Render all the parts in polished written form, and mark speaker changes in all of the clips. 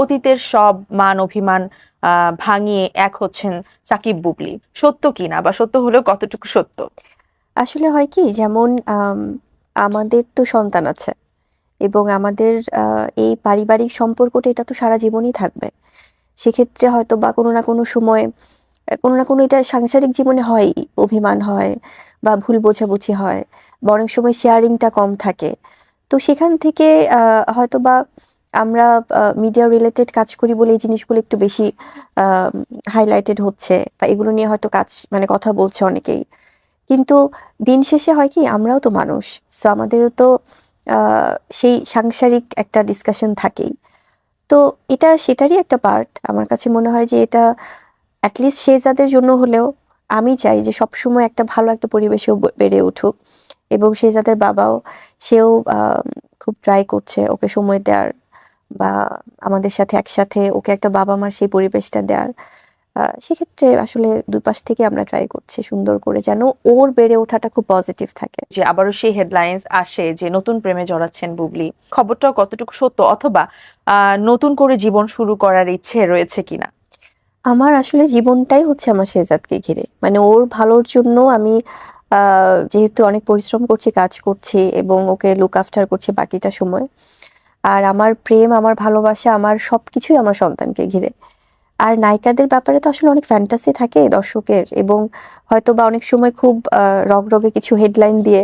Speaker 1: অতীতের সব মান অভিমান ভাঙিয়ে এক হচ্ছেন সাকিব বুবলি। সত্য কিনা, বা সত্য হলেও কতটুকু সত্য?
Speaker 2: আসলে হয় কি, যেমন আমাদের তো সন্তান আছে এবং আমাদের এই পারিবারিক সম্পর্কটা এটা তো সারা জীবনই থাকবে। সেক্ষেত্রে হয়তো বা কোনো না কোনো সময় কোনো না কোনো এটা সাংসারিক জীবনে হয়ই, অভিমান হয় বা ভুল বোঝাবুঝি হয় বা অনেক সময় শেয়ারিংটা কম থাকে। তো সেখান থেকে হয়তো বা আমরা মিডিয়া রিলেটেড কাজ করি বলে এই জিনিসগুলো একটু বেশি হাইলাইটেড হচ্ছে বা এগুলো নিয়ে হয়তো কাজ মানে কথা বলছে অনেকেই। কিন্তু দিন শেষে হয় কি, আমরাও তো মানুষ। সো আমাদেরও তো সেই সাংসারিক একটা ডিসকাশন থাকেই। তো এটা সেটারই একটা পার্ট। আমার কাছে মনে হয় যে এটা অ্যাটলিস্ট শেহজাদের জন্য হলেও আমি চাই যে সবসময় একটা ভালো একটা পরিবেশেও বেড়ে উঠুক। এবং শেহজাদের বাবাও, সেও খুব ট্রাই করছে ওকে সময় দেওয়ার বা আমাদের সাথে একসাথে ওকে একটা বাবা মার সেই পরিবেশটা দেওয়ার। সেক্ষেত্রে আসলে দুই পাশ থেকে আমরা ট্রাই করছি সুন্দর করে যেন ওর বেড়ে ওঠাটা খুব পজিটিভ থাকে।
Speaker 1: যে আবারও সেই হেডলাইন্স আসে যে নতুন প্রেমে জড়াচ্ছেন বুবলি, খবরটা কতটুকু সত্য, অথবা নতুন করে জীবন শুরু করার ইচ্ছে রয়েছে কিনা?
Speaker 2: আমার আসলে জীবনটাই হচ্ছে আমার শেহজাদকে ঘিরে, মানে ওর ভালোর জন্য আমি যেহেতু অনেক পরিশ্রম করছি, কাজ করছি এবং ওকে লুক আফটার করছি বাকিটা সময়। আর আমার প্রেম, আমার ভালোবাসা, আমার সবকিছুই আমার সন্তানকে ঘিরে। আর নায়িকাদের ব্যাপারে তো আসলে অনেক ফ্যান্টাসি থাকে দর্শকের, এবং হয়তো বা অনেক সময় খুব রগরগে কিছু হেডলাইন দিয়ে,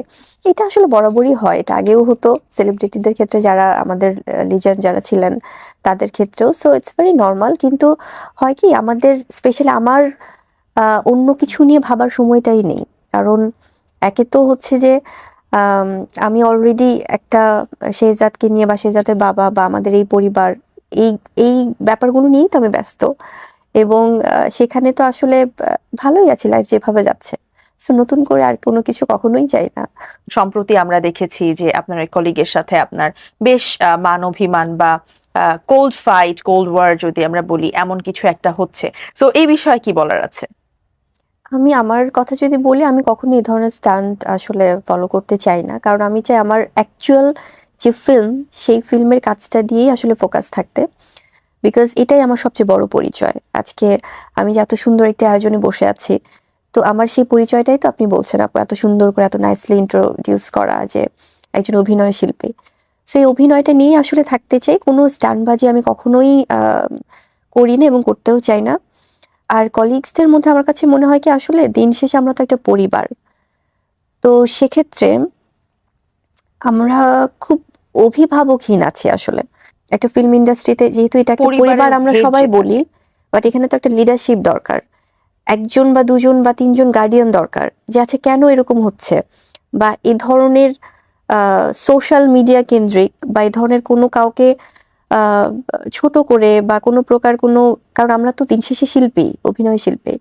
Speaker 2: এটা আসলে বরাবরই হয়, এটা আগেও হতো সেলিব্রিটিদের ক্ষেত্রে, যারা আমাদের লিজেন্ড যারা ছিলেন তাদের ক্ষেত্রেও। So it's very normal. কিন্তু হয় কি, আমাদের স্পেশালি আমার অন্য কিছু নিয়ে ভাবার সময়টাই নেই। কারণ একে তো হচ্ছে যে আম, আমি অলরেডি একটা শেহজাদকে নিয়ে বা শেহজাদের বাবা বা আমাদের এই পরিবার, এই এই ব্যাপারগুলো নিয়েই তো আমি ব্যস্ত। এবং সেখানে তো আসলে ভালোই আছি, লাইফ যেভাবে যাচ্ছে। সো নতুন করে আর কোনো কিছু কখনোই চাই না।
Speaker 1: সম্প্রতি আমরা দেখেছি যে আপনার এক কলিগের সাথে আপনার বেশ মান অভিমান বা কোল্ড ফাইট, কোল্ড ওয়ার যদি আমরা বলি, এমন কিছু একটা হচ্ছে। সো এই বিষয়ে কি বলার আছে?
Speaker 2: আমি আমার কথা যদি বলি, আমি কখনো এই ধরনের স্টান্ট আসলে ফলো করতে চাই না। কারণ আমি চাই আমার অ্যাকচুয়াল যে ফিল্ম, সেই ফিল্মের কাজটা দিয়েই আসলে ফোকাস থাকতে। বিকজ এটাই আমার সবচেয়ে বড় পরিচয়। আজকে আমি যে এত সুন্দর একটি আয়োজনে বসে আছি, তো আমার সেই পরিচয়টাই তো আপনি বলছেন, আপু এত সুন্দর করে এত নাইসলি ইন্ট্রোডিউস করা যে একজন অভিনয় শিল্পী। সো এই অভিনয়টা নিয়েই আসলে থাকতে চাই। কোনো স্টান্টবাজি আমি কখনোই করি না এবং করতেও চাই না। আর কলিগসদের মধ্যে আমার কাছে মনে হয় কি, আসলে দিন শেষে আমরা তো একটা পরিবার। তো সেক্ষেত্রে আমরা খুব অভিভাবকহীন আছি আসলে। একটা ফিল্ম ইন্ডাস্ট্রিতে যেহেতু এটা একটা পরিবার
Speaker 1: পরিবারের
Speaker 2: আমরা
Speaker 1: হেড
Speaker 2: সবাই
Speaker 1: যে
Speaker 2: বলি,
Speaker 1: থাকে।
Speaker 2: বাট এখানে তো একটা লিডারশিপ দরকার। একজন বা দুজন বা তিনজন গার্ডিয়ান দরকার, যে আছে কেন এরকম হচ্ছে, বা এ ধরনের সোশ্যাল মিডিয়া কেন্দ্রিক বা এই ধরনের কোনো কাউকে আহ, ছোট করে বা কোনো প্রকার কোনো, কারণ আমরা তো দিন শেষে শিল্পী, অভিনয় শিল্পী।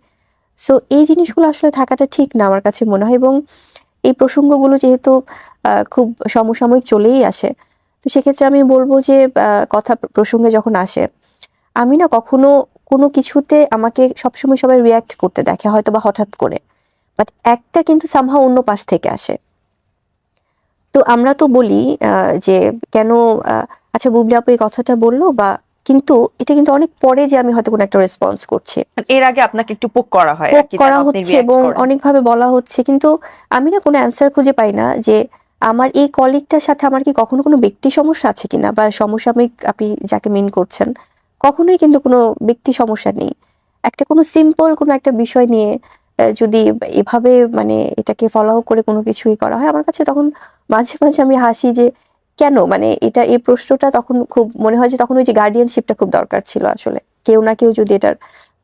Speaker 2: সো এই জিনিসগুলো আসলে থাকাটা ঠিক না আমার কাছে মনে হয়। এবং এই প্রসঙ্গগুলো যেহেতু খুব সমসাময়িক চলেই আসে, তো সেক্ষেত্রে আমি বলবো যে কথা প্রসঙ্গে যখন আসে, আমি না কখনো কোনো কিছুতে আমাকে সবসময় সবাই রিয়াক্ট করতে দেখে হয়তো বা হঠাৎ করে, বাট একটা কিন্তু সামহাও অন্য পাশ থেকে আসে। তো আমরা তো বলি যে কেন, আহ, আচ্ছা বুবলি আপু এই কথাটা বললো, বা কিন্তু এটা কিন্তু অনেক পরে যে আমি হয়তো কোনো একটা রেসপন্স করছি,
Speaker 1: মানে এর আগে আপনাকে একটু পোক করা হয় আর
Speaker 2: পোক
Speaker 1: কি, যেন
Speaker 2: করা
Speaker 1: আপনি
Speaker 2: হচ্ছে
Speaker 1: রিয়্যাক্ট
Speaker 2: এবং
Speaker 1: করেন।
Speaker 2: অনেকভাবে বলা হচ্ছে, কিন্তু আমি না কোনো অ্যান্সার খুঁজে পাই না যে আমার এই কলিগটার সাথে আমার কি কখনো কোনো ব্যক্তি সমস্যা আছে কিনা, বা সমসাময়িক আপনি যাকে মিন করছেন, কখনোই কিন্তু কোনো ব্যক্তি সমস্যা নেই। একটা কোনো সিম্পল কোনো একটা বিষয় নিয়ে যদি এভাবে মানে এটাকে ফলো করে কোনো কিছুই করা হয়, আমার কাছে তখন মাঝে মাঝে আমি হাসি যে কেন, মানে এটা এই প্রশ্নটা তখন খুব মনে হয় যে তখন ওই যে গার্ডিয়ানশিপটা খুব দরকার ছিল আসলে। কেউ না কেউ যদি এটার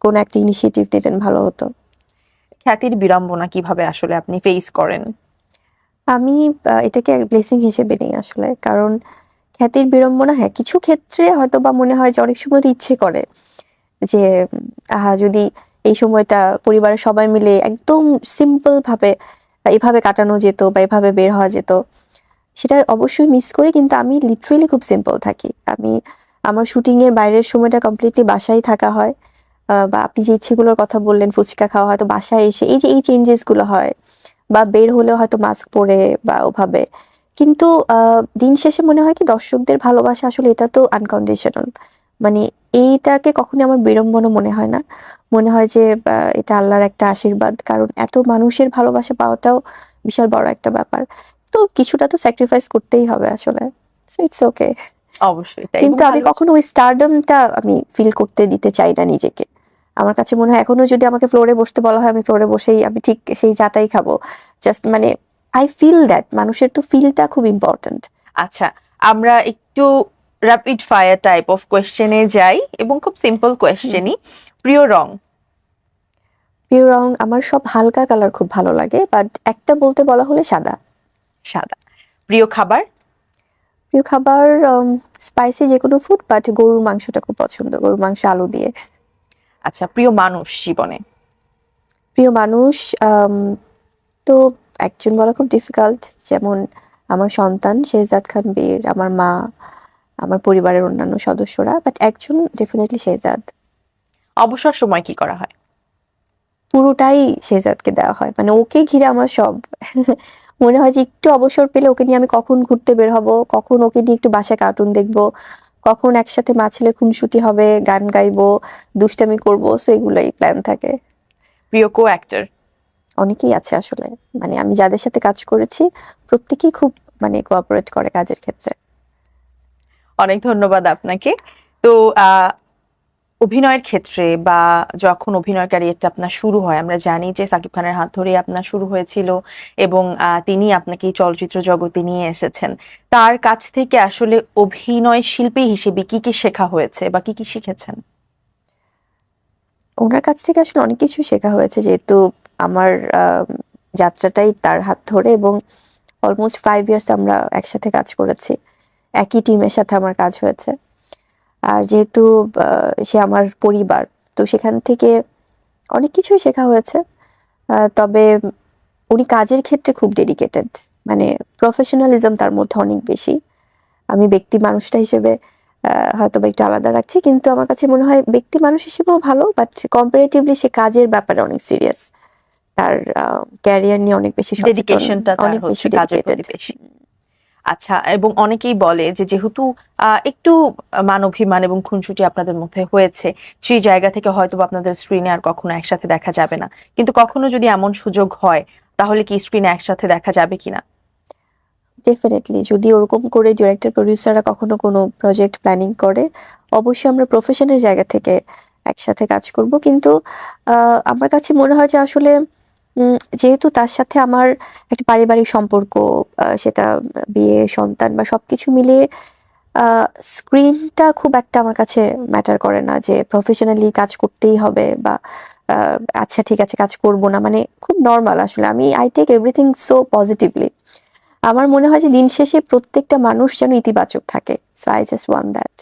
Speaker 2: কোন একটা ইনিশিয়েটিভ নিতেন ভালো হতো।
Speaker 1: খ্যাতির বিড়ম্বনা কিভাবে আসলে আপনি ফেস করেন?
Speaker 2: আমি এটাকে ব্লেসিং হিসেবে নিই আসলে। কারণ খ্যাতির বিড়ম্বনা, হ্যাঁ, কিছু ক্ষেত্রে হয়তো বা মনে হয় যে অনেক সময় তো ইচ্ছে করে যে আহা যদি এই সময়টা পরিবারের সবাই মিলে একদম সিম্পল ভাবে এভাবে কাটানো যেত বা এভাবে বের হওয়া যেত, সেটা অবশ্যই মিস করি। কিন্তু আমি লিটারেলি খুব সিম্পল থাকি। আমি আমার শুটিং এর বাইরের সময়টা কমপ্লিটলি বাসায় থাকা হয়। বা আপনি যে ইচ্ছেগুলোর কথা বললেন, ফুচকা খাওয়া, হয়তো বাসায় এসে এই যে এই চেঞ্জেস গুলো হয়, বা বের হলেও হয়তো মাস্ক পরে বা ওভাবে। কিন্তু দিন শেষে মনে হয় কি, দর্শকদের ভালোবাসা আসলে এটা তো আনকন্ডিশনাল। মানে এইটাকে কখনোই আমার বিড়ম্বনা মনে হয় না। মনে হয় যে এটা আল্লাহর একটা আশীর্বাদ। কারণ এত মানুষের ভালোবাসা পাওয়াটাও বিশাল বড় একটা ব্যাপার। তো কিছুটা তো স্যাক্রিফাইস করতেই হবে আসলে। So it's okay.
Speaker 1: অবশ্যই তাই, এবং
Speaker 2: কিন্তু আমি
Speaker 1: ভালো।
Speaker 2: কখনো ওই স্টারডমটা আমি ফিল করতে দিতে চাই না নিজেকে। আমার কাছে মনে হয় এখনো যদি আমাকে ফ্লোরে বসতে বলা হয়, আমি ফ্লোরে বসেই আমি ঠিক সেই চাটাই খাবো। জাস্ট মানে আই ফিল দ্যাট মানুষের তো ফিলটা খুব ইম্পর্ট্যান্ট।
Speaker 1: আচ্ছা, আমরা একটু র্যাপিড ফায়ার টাইপ অফ কোয়েশ্চেনে যাই, এবং খুব সিম্পল কোয়েশ্চেনই। প্রিয় রং?
Speaker 2: প্রিয় রং আমার সব হালকা কালার খুব ভালো লাগে, বাট একটা বলতে বলা হলে সাদা।
Speaker 1: সাদা। প্রিয় খাবার?
Speaker 2: প্রিয় খাবার স্পাইসি যেকোনো ফুড, বাট গরুর মাংসটা খুব পছন্দ, গরুর মাংস আলু দিয়ে।
Speaker 1: আচ্ছা, প্রিয় মানুষ জীবনে?
Speaker 2: প্রিয় মানুষ আম, তো একজন বলা খুব ডিফিকাল্ট, যেমন আমার সন্তান শেহজাদ খান বীর, আমার মা, আমার পরিবারের অন্যান্য সদস্যরা, বাট একজন ডেফিনেটলি শেহজাদ।
Speaker 1: অবসর সময় কি করা হয়?
Speaker 2: পুরোটাই শেহজাদকে দেওয়া হয়, মানে ওকে ঘিরে আমার সব। মনে হয় যে একটু অবসর পেলে ওকে নিয়ে আমি কখন ঘুরতে বের হব, কখন ওকে নিয়ে একটু বাসায় কার্টুন দেখবো, কখন একসাথে মা ছেলে খুনসুটি হবে, গান গাইবো, দুষ্টামি করবো, সো এগুলোই প্ল্যান থাকে।
Speaker 1: প্রিয় কো অ্যাক্টর?
Speaker 2: অনেকেই আছে আসলে, মানে আমি যাদের সাথে কাজ করেছি প্রত্যেকেই খুব মানে কোঅপারেট করে কাজের ক্ষেত্রে।
Speaker 1: অনেক ধন্যবাদ আপনাকে। তো অভিনয়ের ক্ষেত্রে বা যখন অভিনয় ক্যারিয়ারটা আপনার শুরু হয়, আমরা জানি যে সাকিব খানের হাত ধরেই আপনার শুরু হয়েছিল, এবং তিনি আপনাকে এই চলচ্চিত্র জগতে নিয়ে এসেছেন। তার কাছ থেকে আসলে অভিনয় শিল্পী হিসেবে কি কি শেখা হয়েছে বা কি কি শিখেছেন?
Speaker 2: ওনার কাছ থেকে আসলে অনেক কিছু শেখা হয়েছে, যেহেতু আমার যাত্রাটাই তার হাত ধরে, এবং অলমোস্ট 5 ইয়ার্স আমরা একসাথে কাজ করেছি, একই টিমের সাথে আমার কাজ হয়েছে। আর যেহেতু সে আমার পরিবার, তো সেখান থেকে অনেক কিছুই শেখা হয়েছে। তবে উনি কাজের ক্ষেত্রে খুব ডেডিকেটেড, মানে প্রফেশনালিজম তার মধ্যে অনেক বেশি। আমি ব্যক্তি মানুষটা হিসেবে হয়তো বা একটু আলাদা রাখছি, কিন্তু আমার কাছে মনে হয় ব্যক্তি মানুষ হিসেবেও ভালো, বাট কম্পারেটিভলি সে কাজের ব্যাপারে অনেক সিরিয়াস। তার ক্যারিয়ার নিয়ে অনেক বেশি সচেতন,
Speaker 1: ডেডিকেশনটা তার
Speaker 2: অনেক
Speaker 1: হচ্ছে
Speaker 2: বেশি
Speaker 1: কাজের
Speaker 2: ডেডিকেটেড।
Speaker 1: প্রতি বেশি। আচ্ছা, এবং অনেকেই বলে যে যেহেতু একটু মানবিমান এবং খুনসুটি আপনাদের মধ্যে হয়েছে, সেই জায়গা থেকে হয়তো বা আপনাদের স্ক্রিনে আর কখনো একসাথে দেখা যাবে না, কিন্তু কখনো যদি এমন সুযোগ হয়, তাহলে কি স্ক্রিনে একসাথে দেখা যাবে কিনা?
Speaker 2: ডেফিনেটলি যদি ওরকম করে ডিরেক্টর প্রডিউসাররা কখনো কোনো প্রজেক্ট প্ল্যানিং করে, অবশ্যই আমরা প্রফেশনের জায়গা থেকে একসাথে কাজ করব। কিন্তু আমার কাছে মনে হয় যে আসলে যেহেতু তার সাথে আমার একটা পারিবারিক সম্পর্ক, সেটা বিয়ে, সন্তান বা সবকিছু মিলিয়ে স্ক্রিনটা খুব একটা আমার কাছে ম্যাটার করে না যে প্রফেশনালি কাজ করতেই হবে, বা আচ্ছা ঠিক আছে কাজ করব না, মানে খুব নর্মাল আসলে। আমি I take everything so positively. আমার মনে হয় যে দিন শেষে প্রত্যেকটা মানুষ যেন ইতিবাচক থাকে, so I just want that.